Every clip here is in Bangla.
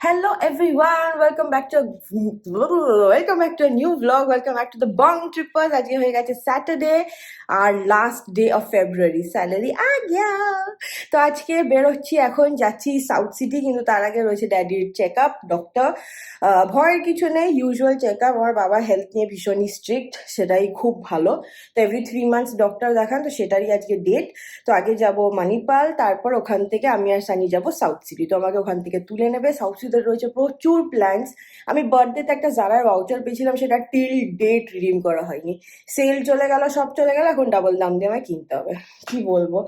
Hello everyone, welcome back to a new vlog. Welcome back to the Bong Trippers. আজকে হয়ে গেছে স্যাটারডে আর last day of February. Salary আগে তো আজকে বেরোচ্ছি, এখন যাচ্ছি সাউথ সিটি, কিন্তু তার আগে রয়েছে ড্যাডির চেক আপ, ডক্টর। ভয়ের কিছু নেই, ইউজুয়াল চেক আপ। আমার বাবা হেলথ নিয়ে ভীষণই স্ট্রিক্ট, সেটাই খুব ভালো। তো এভরি 3 months ডক্টর দেখান, তো সেটারই আজকে ডেট। তো আগে যাব মানিপাল, তারপর ওখান থেকে আমি আর সানি যাব সাউথ সিটি। তো আমাকে ওখান থেকে তুলে নেবে। সাউথ সিটিতে রয়েছে প্রচুর প্ল্যান্স। আমি বার্থডেতে একটা জারার ভাউচার পেয়েছিলাম, সেটা টিল ডেট রিডিম করা হয়নি। সেল চলে গেল, সব চলে গেল, এখন ডাবল দাম দিয়ে আমায় কিনতে হবে। কি বলবো,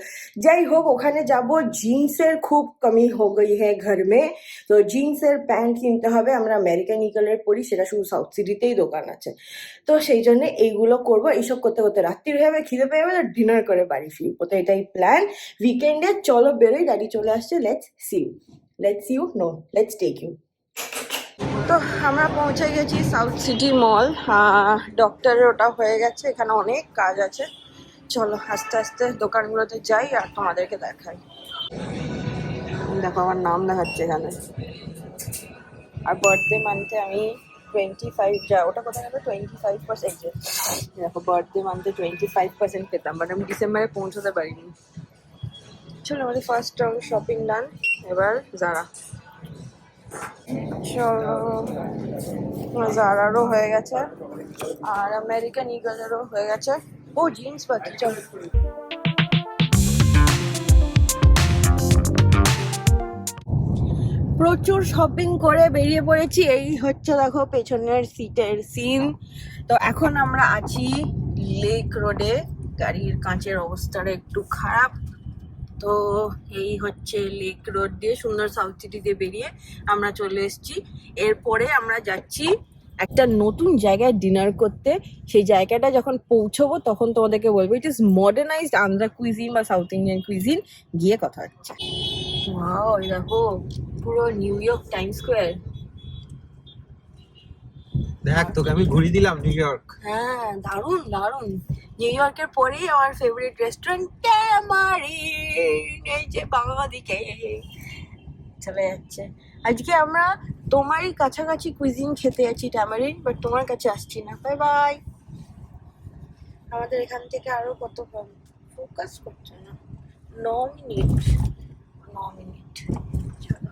যাই হোক, ওখানে যাব। জিন্সের খুব কমি হো গই হে ঘর মে, তো জিন্সের প্যান্ট কিনতে হবে। আমরা আমেরিকান ইগলের পরি, সেটা শুধু সাউথ সিটিতেই দোকান আছে। তো সেই জন্য এইগুলো করবো। এইসব করতে করতে রাত্রির হয়ে যাবে, খিদে পেয়ে যাবে, ডিনার করে বাড়ি ফিরবো। তো এটাই প্ল্যান। উইকেন্ডে চলো বেরোই, ড্যাডি চলে আসছে। Let's take you. তো আমরা পৌঁছে গেছি সাউথ সিটি মল। ডক্টরের ওটা হয়ে গেছে, এখানে অনেক কাজ আছে। চলো আস্তে আস্তে দোকানগুলোতে যাই আর তোমাদেরকে দেখাই। দেখো আমার নাম দেখাচ্ছে এখানে। আর বার্থডে মান্থে আমি 25 যা, ওটা কোথায় গেলো, 25%। দেখো বার্থডে মান্থে 25% পেতাম, বাট আমি ডিসেম্বরে পৌঁছতে পারিনি। চলো আমাদের ফার্স্ট শপিং ডান। এবার জারা, চলো জারারও হয়ে গেছে আর আমেরিকান ইগলেরও হয়ে গেছে। ও জিন্স পাচ্ছি, চলো। প্রচুর শপিং করে বেরিয়ে পড়েছি। এই হচ্ছে দেখো পেছনের সিটের সিন। তো এখন আমরা আছি লেক রোডে। গাড়ির কাঁচের অবস্থাটা একটু খারাপ। তো এই হচ্ছে লেক রোড দিয়ে সুন্দর সাউথ সিটি দিয়ে বেরিয়ে আমরা চলে এসেছি। এরপরে আমরা যাচ্ছি একটা নতুন জায়গায় ডিনার করতে। সেই জায়গাটা যখন পৌঁছবো তখন তোমাদেরকে বলবো। It is modernised Andhra cuisine বা সাউথ ইন্ডিয়ান কুইজিন। গিয়ে কথা হচ্ছে। ওয়াও, এই দেখো পুরো নিউ ইয়র্ক টাইম স্কোয়ার। দেখ, তোকে আমি ঘুরিয়ে দিলাম নিউ ইয়র্ক। হ্যাঁ, দারুণ দারুণ। নিউ ইয়র্কের পরেই আমার ফেভারিট রেস্টুরেন্ট ট্যামারিন, এই যে বাংলা দিকে চলে যাচ্ছে। আজকে আমরা তোমারই কাছাকাছি কুইজিন খেতে যাচ্ছি ট্যামারিন, বাট তোমার কাছে আসছি না। Bye bye. আমাদের এখান থেকে আরো কত কম, ফোকাস করছে না। 9 মিনিট। চলো,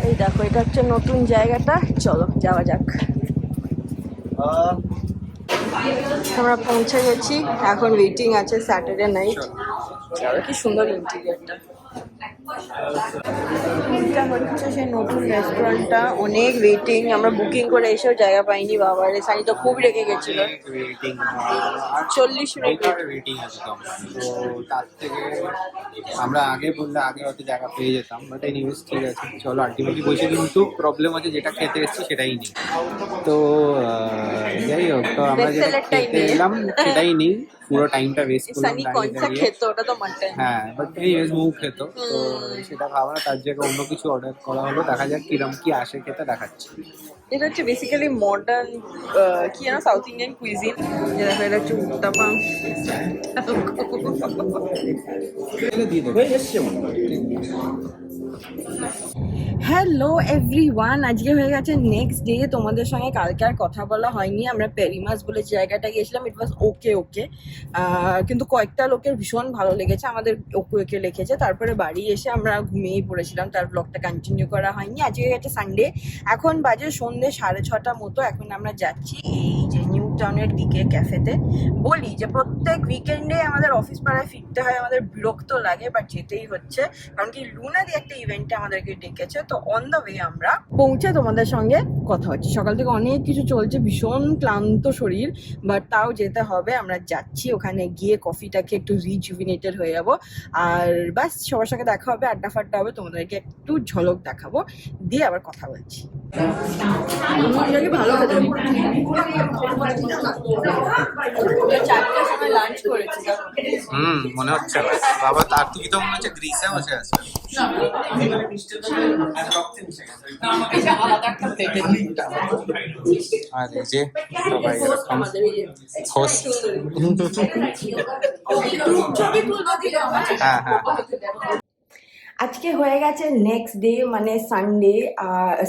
এই দেখো এটা হচ্ছে নতুন জায়গাটা। চলো যাওয়া যাক। আমরা পৌঁছে গেছি, এখন ওয়েটিং আছে স্যাটারডে নাইট। কি সুন্দর ইন্টেরিয়রটা। এটা হচ্ছে সেই নতুন রেস্টুরেন্টটা। অনেক ওয়েটিং, আমরা বুকিং করে এসেও জায়গা পাইনি। বাবারে, সানি তো খুব রেগে গেছিল। 40 মিনিট ওয়েটিং আছে তো তার থেকে আমরা আগে বললে আগে হয়তো জায়গা পেয়ে যেতাম, বাট এনিওয়েজ ঠিক আছে। চলো আলটিমেটলি বসে, কিন্তু প্রবলেম আছে যেটা খেতে এসেছি সেটাই নেই। তো যাই হোক, তো আমরা যেটা খেতে এলাম সেটাই নেই। পুরো টাইমটা ওয়েস্ট করলাম দাঁড়িয়ে দাঁড়িয়ে। হ্যাঁ, বাট এনিওয়েজ মুখ খেতো, তো সেটা খাওয়া না, তার জায়গায় অন্য কিছু অর্ডার করা হলো। দেখা যাক কিরম কি আসে, খেতে দেখাচ্ছি। এটা হচ্ছে বেসিক্যালি মডার্ন কি জানো, সাউথ ইন্ডিয়ান কুইজিন। দেখো এটা হচ্ছে উত্তাপাম। হ্যালো এভরিওয়ান, আজকে হয়ে গেছে নেক্সট ডে। তোমাদের সঙ্গে কালকে আর কথা বলা হয়নি। আমরা পেরিমাস বলে জায়গাটা গিয়েছিলাম। ইট ওয়াজ ওকে, কিন্তু কয়েকটা লোকের ভীষণ ভালো লেগেছে, আমাদের ওকে লিখেছে। তারপরে বাড়ি এসে আমরা ঘুমিয়েই পড়েছিলাম, তার ব্লগটা কন্টিনিউ করা হয়নি। আজকে গেছে সানডে, এখন বাজে সন্ধ্যে 6:30 মতো। এখন আমরা যাচ্ছি এই যে নিউ টাউনের দিকে ক্যাফেতে। বলি যে প্রত্যেক উইকেন্ডে আমাদের অফিস পাড়ায় ফিরতে হয়, আমাদের বিরক্ত লাগে, বাট যেতেই হচ্ছে, কারণ কি লুনাদি একটা ইভেন্টে আমাদেরকে ডেকেছে। তো অন দ্য ওয়ে আমরা পৌঁছে তোমাদের সঙ্গে কথা হচ্ছে। সকাল থেকে অনেক কিছু চলছে, ভীষণ ক্লান্ত শরীর, বাট তাও যেতে হবে। আমরা যাচ্ছি, ওখানে গিয়ে কফিটাকে একটু রিজুভিনেটেড হয়ে যাবো। আর বাস, সবার সঙ্গে দেখা হবে, আড্ডা ফাড্ডা হবে, তোমাদেরকে একটু ঝলক দেখাবো, দিয়ে আবার কথা বলছি। ভালো খেতে 4টার সময় লাঞ্চ করেছি। মনে হচ্ছে বাবা, তার থেকে তো মনে হচ্ছে গ্রিসে বসে আছে। আর এই যে সবাই এরকম হোস্ট। হ্যাঁ। আজকে হয়ে গেছে নেক্সট ডে মানে সানডে,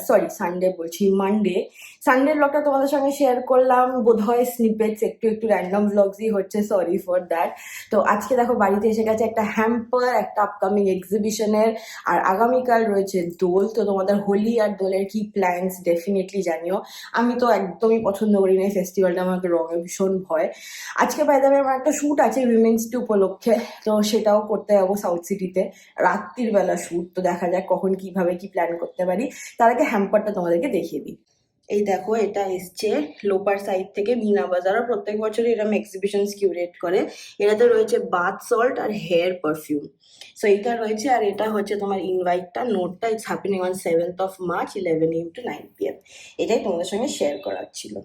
সরি সানডে বলছি মানডে। সানডে ব্লগটা তোমাদের সঙ্গে শেয়ার করলাম, বোধহয় স্নিপেটস একটু একটু র্যান্ডম ব্লগসই হচ্ছে, সরি ফর দ্যাট। তো আজকে দেখো বাড়িতে এসে গেছে একটা হ্যাম্পার একটা আপকামিং এক্সিবিশনের, আর আগামীকাল রয়েছে দোল। তো তোমাদের হোলি আর দোলের কি প্ল্যানস ডেফিনেটলি জানিও। আমি তো একদমই পছন্দ করি না এই ফেস্টিভ্যালটা, আমাকে রঙে ভীষণ ভয়। আজকে বাই দ্য ওয়ে আমার একটা শ্যুট আছে উইমেন্স ডে উপলক্ষে, তো সেটাও করতে যাবো সাউথ সিটিতে, রাত্রির বেলা শ্যুট। তো দেখা যাক কখন কিভাবে কি প্ল্যান করতে পারি। তার আগে হ্যাম্পারটা তোমাদেরকে দেখিয়ে দিই। এই দেখো, এটা এসছে লোপার সাইড থেকে, মিনা বাজারও প্রত্যেক বছরই এরকম এক্সিবিশনস কিউরেট করে। এটাতে রয়েছে বাথ সল্ট আর হেয়ার পারফিউম। সো এইটা রয়েছে, আর এটা হচ্ছে তোমার ইনভাইটটা, নোটটা। It's happening on 7th of March 11 AM to 9 PM। এটাই তোমাদের সঙ্গে শেয়ার করার ছিল।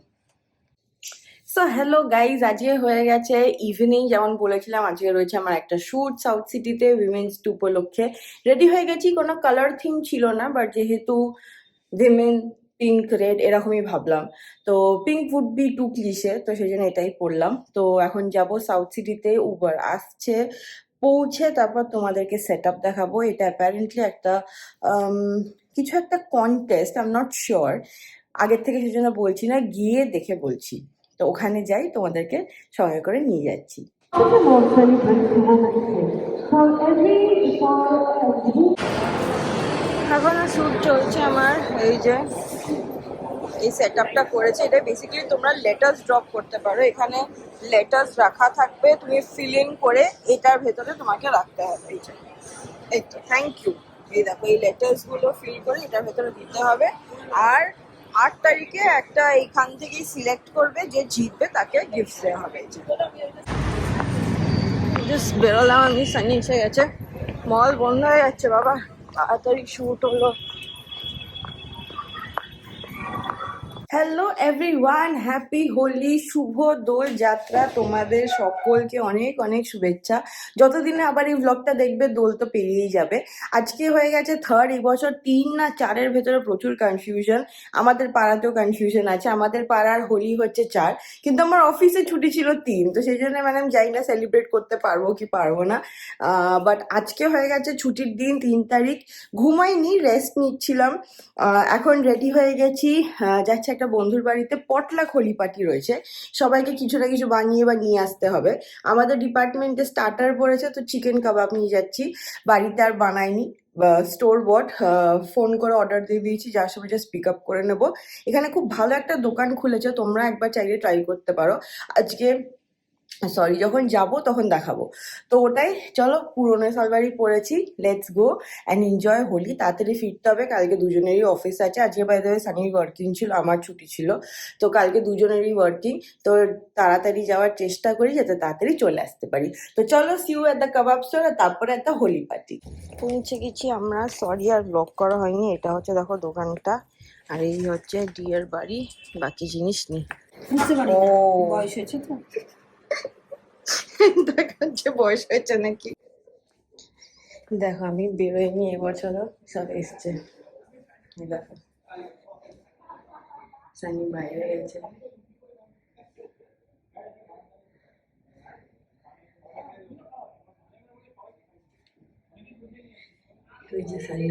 সো হ্যালো গাইজ, আজকে হয়ে গেছে ইভিনিং। যেমন বলেছিলাম আজকে রয়েছে আমার একটা শ্যুট সাউথ সিটিতে উইমেন্স ডে উপলক্ষে। রেডি হয়ে গেছি, কোনো কালার থিম ছিল না, বাট যেহেতু উইমেন পিঙ্ক রেড এরকমই ভাবলাম, তো pink would be too cliche, তো সেই জন্য এটাই পরলাম। তো এখন যাব সাউথ সিটিতে, উবার আসছে, পৌঁছে তারপর তোমাদেরকে সেট আপ দেখাবো। এটা অ্যাপারেন্টলি একটা আম, কিছু একটা contest, I am not sure, আগের থেকে সেজন্য বলছি না, গিয়ে দেখে বলছি। তো ওখানে যাই, তোমাদেরকে সঙ্গে করে নিয়ে যাচ্ছি। এখনো শ্যুট চলছে আমার। এই যে এই সেট আপটা করেছে, এটা বেসিক্যালি তোমরা লেটার্স ড্রপ করতে পারো। এখানে লেটার্স রাখা থাকবে, তুমি ফিল ইন করে এটার ভেতরে তোমাকে রাখতে হবে। এই যে, এই তো, থ্যাংক ইউ। এই দেখো, এই লেটার্স গুলো ফিল করে এটার ভেতরে দিতে হবে। আর 8 তারিখে একটা এইখান থেকেই সিলেক্ট করবে, যে জিতবে তাকে গিফট দেওয়া হবে। এই যে জাস্ট বেরোলাম আমি, সানি এসে গেছে। মল বন্ধ হয়ে যাচ্ছে বাবা, তাড়াতাড়ি শ্যুট হলো। হ্যালো এভরিওয়ান, হ্যাপি হোলি, শুভ দোল যাত্রা। তোমাদের সকলকে অনেক অনেক শুভেচ্ছা। যতদিনে আবার এই ব্লগটা দেখবে দোল তো পেরিয়েই যাবে। আজকে হয়ে গেছে থার্ড, এই বছর 3 না 4-এর ভেতরে প্রচুর কনফিউশন। আমাদের পাড়াতেও কনফিউশন আছে। আমাদের পাড়ার হোলি হচ্ছে 4, কিন্তু আমার অফিসে ছুটি ছিল 3, তো সেই জন্য মানে আমি জানি না সেলিব্রেট করতে পারবো কি পারবো না। বাট আজকে হয়ে গেছে ছুটির দিন, 3 তারিখ। ঘুমাইনি, রেস্ট নিচ্ছিলাম। এখন রেডি হয়ে গেছি, যাচ্ছে একটা বন্ধুর বাড়িতে। পটলাক হোলি পার্টি রয়েছে, সবাইকে কিছু না কিছু বানিয়ে বা নিয়ে আসতে হবে। আমাদের ডিপার্টমেন্টে স্টার্টার পড়েছে, তো চিকেন কাবাব নিয়ে যাচ্ছি। বাড়িতে আর বানাইনি, স্টোর বট, ফোন করে অর্ডার দিয়ে দিয়েছি, যার সময় জাস্ট পিক আপ করে নেবো। এখানে খুব ভালো একটা দোকান খুলেছে, তোমরা একবার চাইলে ট্রাই করতে পারো। আজকে সরি, যখন যাব তখন দেখাবো। তো ওটাই, চলো পুরনো সালবারই পরেছি, let's go and enjoy Holi. তাড়াতাড়ি ফিরতে হবে, কালকে দুজনেরই অফিস আছে। আজকে বাই দ্য ওয়ে সানির ওয়ার্কিং ছিল, আমার ছুটি ছিল, তো কালকে দুজনেরই ওয়ার্কিং। তো তাড়াতাড়ি যাওয়ার চেষ্টা করি যাতে তাড়াতাড়ি চলে আসতে পারি। তো চলো, see you at the kebab store, আর তারপরে একটা হোলি পার্টি। পৌঁছে গেছি আমরা। সরি আর ব্লক করা হয়নি। এটা হচ্ছে দেখো দোকানটা, আর এই হচ্ছে ডিয়ার বাড়ি, বাকি জিনিস নেই। বুঝতে পারি, বয়স হয়েছে তো, দেখাচ্ছে বয়স হয়েছে নাকি। দেখো আমি বেরোয়নি এবছরও, সব এসছে। দেখো সানি বাইরে গেছে। ওই যে সানি।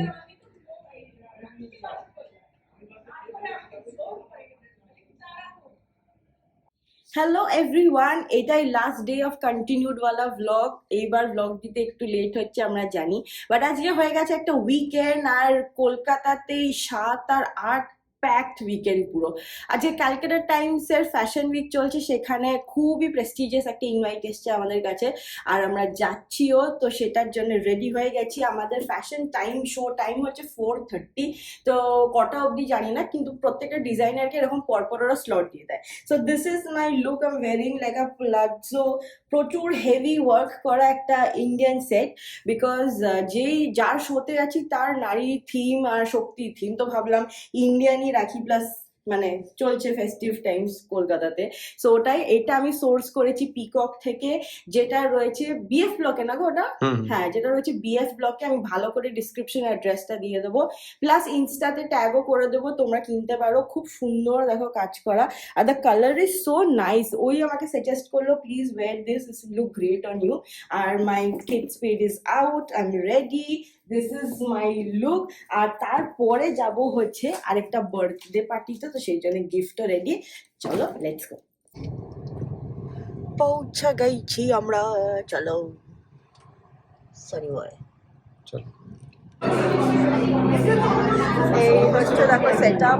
হ্যালো এভরিওয়ান, এটাই লাস্ট ডে অফ কন্টিনিউড ওয়ালা ব্লগ। এইবার ব্লগ দিতে একটু লেট হচ্ছে আমরা জানি, বাট আজকে হয়ে গেছে একটা উইকেন্ড, আর কলকাতাতে 7 আর 8 প্যাকড উইকেন্ড পুরো। আজকে ক্যালকাটা টাইমসের ফ্যাশন উইক চলছে, সেখানে খুবই প্রেস্টিজিয়াস একটা ইনভাইট এসছে আমাদের কাছে, আর আমরা যাচ্ছিও। তো সেটার জন্য রেডি হয়ে গেছি। আমাদের ফ্যাশন টাইম, শো টাইম হচ্ছে 4:30। তো কটা অবধি জানি না, কিন্তু প্রত্যেকটা ডিজাইনারকে এরকম পরপর ওরা স্লট দিয়ে দেয়। So this is my look, I am wiring like a palazzo, প্রচুর হেভি ওয়ার্ক করা একটা ইন্ডিয়ান সেট। বিকজ যার শোতে আছি তার নারী থিম আর শক্তি থিম, তো ভাবলাম ইন্ডিয়ানই রাখি, প্লাস মানে চলছে ফেস্টিভ টাইমস কলকাতাতে। সো ওটাই, এটা আমি সোর্স করেছি পিকক থেকে, যেটা রয়েছে বিএফ ব্লকে, না গো ওটা? হ্যাঁ, যেটা রয়েছে বিএফ ব্লকে। আমি ভালো করে ডিসক্রিপশন অ্যাড্রেসটা দিয়ে দেবো, প্লাস ইনস্টাতে ট্যাগও করে দেবো, তোমরা কিনতে পারো। খুব সুন্দর দেখো কাজ করা, আর the colour is so nice. ওই আমাকে সাজেস্ট করলো, please wear this, look great on you. আর my kid speed is out, I am ready, this is my look. আর তারপরে যাব হচ্ছে আরেকটা বার্থডে পার্টিতে, তো সেই জন্য গিফটও রেডি। চলো লেটস গো। পৌঁছে গেছি আমরা, চলো সরি বয়। চলো। এই হচ্ছে দেখো set up.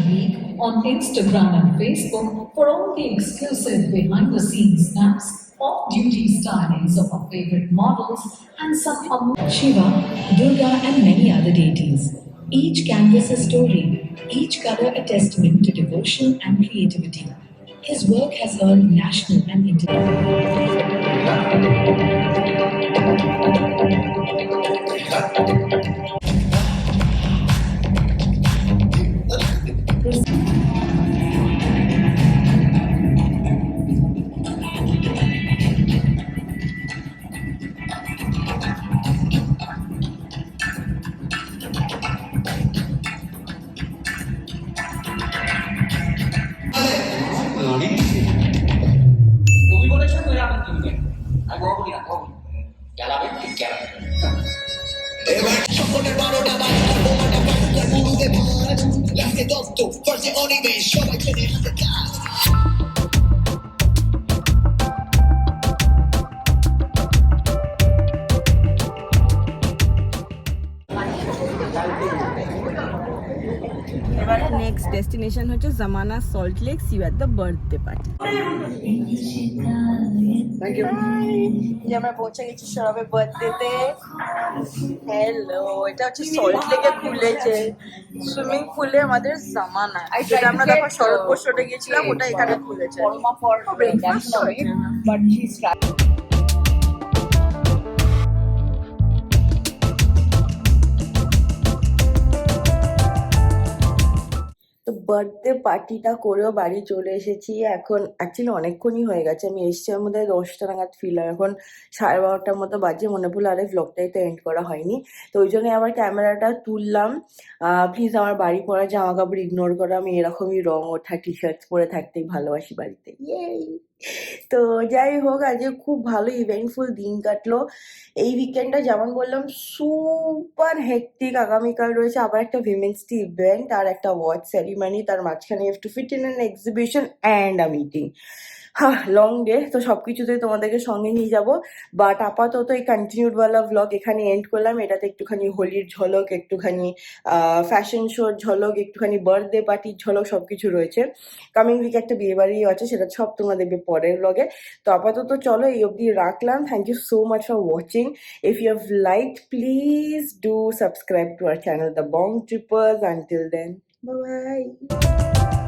Week on Instagram and Facebook for all the exclusive behind-the-scenes snaps, off-duty stylings of our favorite models, and some fun Shiva, Durga, and many other deities. Each canvas a story, each color a testament to devotion and creativity. His work has earned national and international. অভিবলেশন হয়ে আপনি কিনবেন আর গহবি না গহবি গেলাবেন ঠিক গেলাবেন এবার সকলের 12টা বাজে বোমাটা বাজে গুরুদেব আজ লাগে দত্ত ফার্স্টে অনিমেষ সবাই চলে হাতে কাজ এবার নেক্সট ডেস্টিনেশন হচ্ছে জামানা Salt Lake, see you at the birthday party. যে আমরা পৌঁছে গেছি সৌরভের বার্থডেতে। হ্যালো, এটা হচ্ছে সল্ট লেকে খুলেছে সুইমিং পুলে আমাদের জামানা, যেটা আমরা দেখো শরৎ পোষণে গেছিলাম, ওটা এখানে খুলেছে। ব্রেকফাস্ট তো বার্থডে পার্টিটা করেও বাড়ি চলে এসেছি। এখন অ্যাকচুয়ালি অনেকক্ষণই হয়ে গেছে, আমি এসছি আমার মধ্যে 10টা নাগাদ ফিরলাম, এখন 12:30টার মতো বাজে। মনে পড়লো আরে ভ্লগটাই তো এন্ড করা হয়নি, তো ওই জন্য আবার ক্যামেরাটা তুললাম। প্লিজ আমার বাড়ি পরা জামা কাপড় ইগনোর করো, আমি এরকমই রং ওঠা টি শার্টস পরে থাকতেই ভালোবাসি বাড়িতে। ইয়েই। তো যাই হোক, আজকে খুব ভালো ইভেন্টফুল দিন কাটলো। এই উইকেন্ডটা যেমন বললাম সুপার হেক্টিক। আগামীকাল রয়েছে আবার একটা উইমেন্স ডে ইভেন্ট আর একটা ওয়াচ সেরিমনি, তার মাঝখানে have to fit in an exhibition and a meeting. হ্যাঁ, লং ডে, তো সবকিছুতেই তোমাদেরকে সঙ্গে নিয়ে যাব। বাট আপাতত এই কন্টিনিউড ওয়ালা ভ্লগ এখানে এন্ড করলাম। এটাতে একটুখানি হোলির ঝলক, একটুখানি ফ্যাশন শোর ঝলক, একটুখানি বার্থডে পার্টির ঝলক, সবকিছু রয়েছে। কামিং উইক একটা বিয়ে বাড়িও আছে, সেটা সব তোমরা দেখবে পরের ভ্লগে। তো আপাতত চলো এই অবধি রাখলাম। Thank you so much for watching. If you have liked, please do subscribe to our channel, The Bong Trippers. Until then, bye bye.